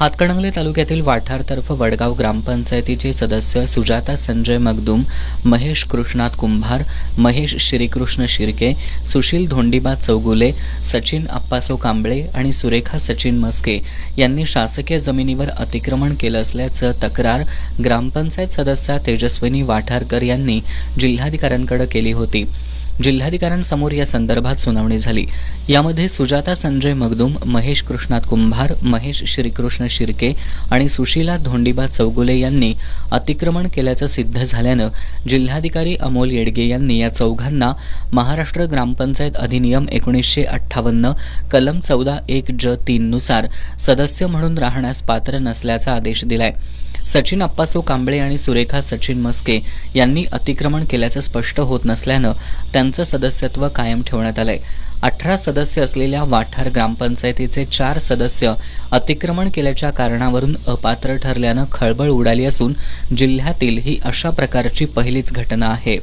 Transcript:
हातकणंगले तालुक्यातील वाठारतर्फ वडगाव ग्रामपंचायतीचे सदस्य सुजाता संजय मगदूम, महेश कृष्णात कुंभार, महेश श्रीकृष्ण शिर्के, सुशील धोंडीबा चौगुले, सचिन अप्पासो कांबळे आणि सुरेखा सचिन मस्के यांनी शासकीय जमिनीवर अतिक्रमण केलं असल्याचं तक्रार ग्रामपंचायत सदस्या तेजस्विनी वाठारकर यांनी जिल्हाधिकाऱ्यांकडे केली होती। जिल्हाधिकाऱ्यांसमोर या संदर्भात सुनावणी झाली। यामध्ये सुजाता संजय मगदूम, महेश कृष्णात कुंभार, महेश श्रीकृष्ण शिर्के आणि सुशीला धोंडीबा चौगुले यांनी अतिक्रमण केल्याचं सिद्ध झाल्यानं जिल्हाधिकारी अमोल येडगे यांनी या चौघांना महाराष्ट्र ग्रामपंचायत अधिनियम 1958 कलम 14(1)(j)(3) नुसार सदस्य म्हणून राहण्यास पात्र नसल्याचा आदेश दिलाय। सचिन अप्पासो कांबळे आणि सुरेखा सचिन मस्के यांनी अतिक्रमण केल्याचं स्पष्ट होत नसल्यानं त्यांचं सदस्यत्व कायम ठेवण्यात आलंय। 18 सदस्य असलेल्या वाठार ग्रामपंचायतीचे 4 सदस्य अतिक्रमण केल्याच्या कारणावरून अपात्र ठरल्यानं खळबळ उडाली असून जिल्ह्यातील ही अशा प्रकारची पहिलीच घटना आहे।